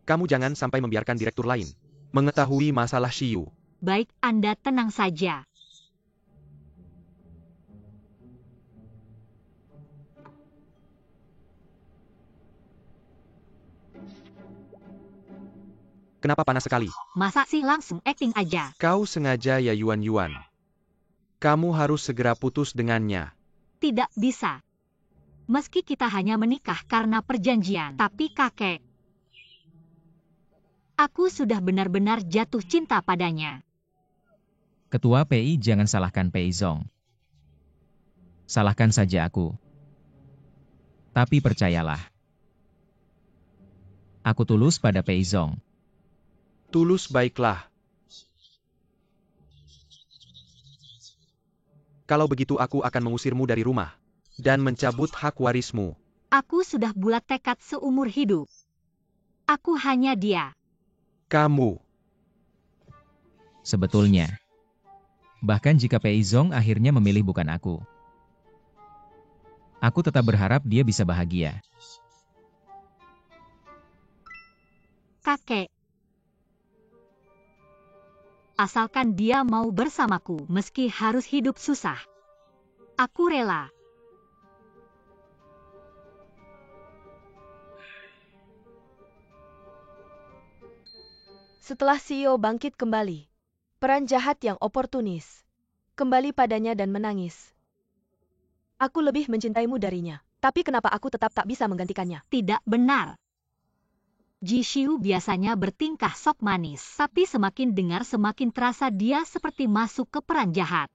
kamu jangan sampai membiarkan direktur lain mengetahui masalah Xiu. Baik, Anda tenang saja. Kenapa panas sekali? Masa sih langsung acting aja? Kau sengaja ya, Yuan. Kamu harus segera putus dengannya. Tidak bisa. Meski kita hanya menikah karena perjanjian, tapi kakek, aku sudah benar-benar jatuh cinta padanya. Ketua PI, jangan salahkan Pei Zong. Salahkan saja aku. Tapi percayalah, aku tulus pada Pei Zong. Tulus, baiklah. Kalau begitu aku akan mengusirmu dari rumah dan mencabut hak warismu. Aku sudah bulat tekad seumur hidup. Aku hanya dia. Kamu. Sebetulnya, bahkan jika Pei Zong akhirnya memilih bukan aku tetap berharap dia bisa bahagia. Kakek. Asalkan dia mau bersamaku meski harus hidup susah. Aku rela. Setelah CEO bangkit kembali, peran jahat yang oportunis kembali padanya dan menangis. Aku lebih mencintaimu darinya, tapi kenapa aku tetap tak bisa menggantikannya? Tidak benar. Ji Xiu biasanya bertingkah sok manis, tapi semakin dengar semakin terasa dia seperti masuk ke peran jahat.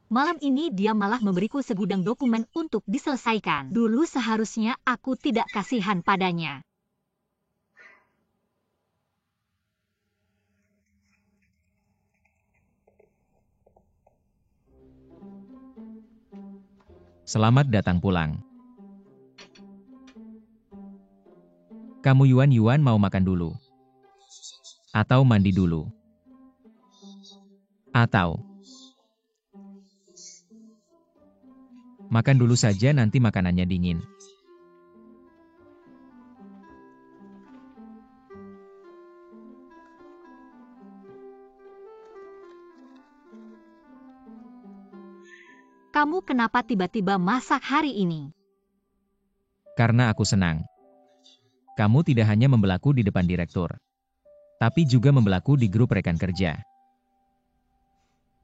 Malam ini dia malah memberiku segudang dokumen untuk diselesaikan. Dulu seharusnya aku tidak kasihan padanya. Selamat datang pulang. Kamu Yuan mau makan dulu? Atau mandi dulu? Atau makan dulu saja, nanti makanannya dingin. Kamu kenapa tiba-tiba masak hari ini? Karena aku senang. Kamu tidak hanya membelaku di depan direktur, tapi juga membelaku di grup rekan kerja.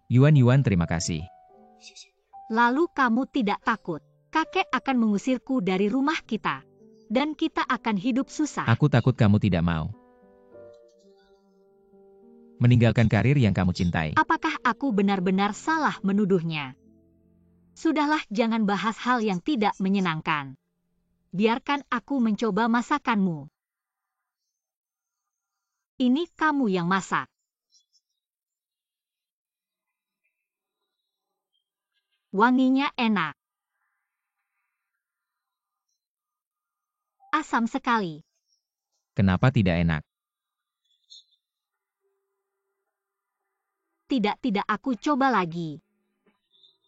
Yuan, terima kasih. Lalu kamu tidak takut kakek akan mengusirku dari rumah kita, dan kita akan hidup susah. Aku takut kamu tidak mau meninggalkan karir yang kamu cintai. Apakah aku benar-benar salah menuduhnya? Sudahlah, jangan bahas hal yang tidak menyenangkan. Biarkan aku mencoba masakanmu. Ini kamu yang masak. Wanginya enak. Asam sekali. Kenapa tidak enak? Tidak, aku coba lagi.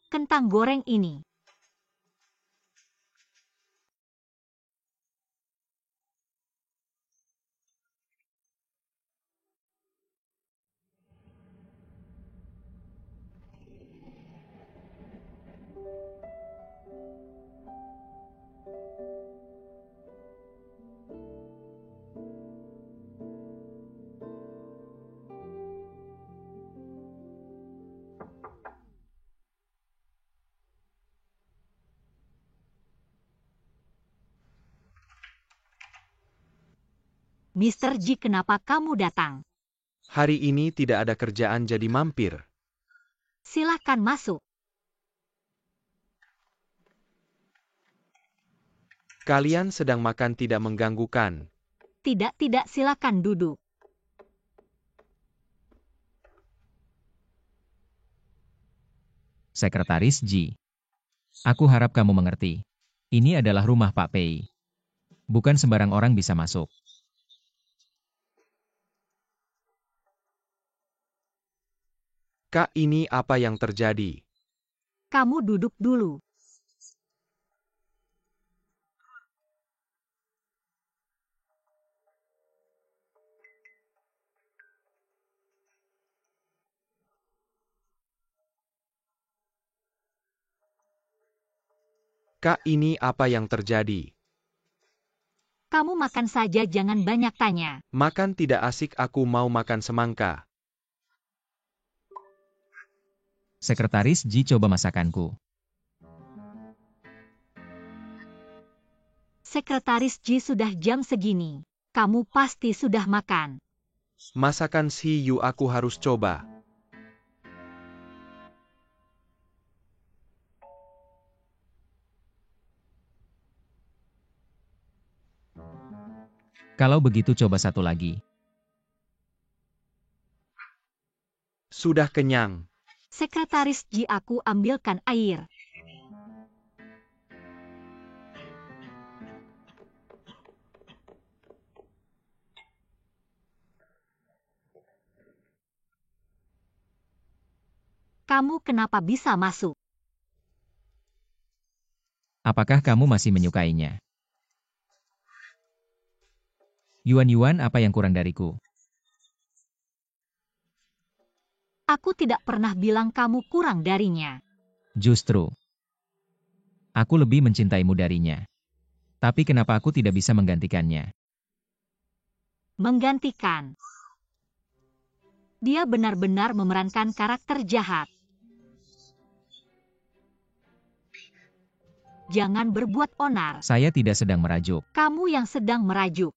Kentang goreng ini. Mr. Ji, kenapa kamu datang? Hari ini tidak ada kerjaan jadi mampir. Silakan masuk. Kalian sedang makan tidak mengganggukan. Tidak, silakan duduk. Sekretaris Ji. Aku harap kamu mengerti. Ini adalah rumah Pak Pei. Bukan sembarang orang bisa masuk. Kak, ini apa yang terjadi? Kamu duduk dulu. Kak, ini apa yang terjadi? Kamu makan saja, jangan banyak tanya. Makan tidak asik, aku mau makan semangka. Sekretaris Ji, coba masakanku. Sekretaris Ji, sudah jam segini. Kamu pasti sudah makan. Masakan si Yu aku harus coba. Kalau begitu coba satu lagi. Sudah kenyang. Sekretaris Ji, aku ambilkan air. Kamu kenapa bisa masuk? Apakah kamu masih menyukainya? Yuan, apa yang kurang dariku? Aku tidak pernah bilang kamu kurang darinya. Justru, aku lebih mencintaimu darinya. Tapi kenapa aku tidak bisa menggantikannya? Menggantikan. Dia benar-benar memerankan karakter jahat. Jangan berbuat onar. Saya tidak sedang merajuk. Kamu yang sedang merajuk.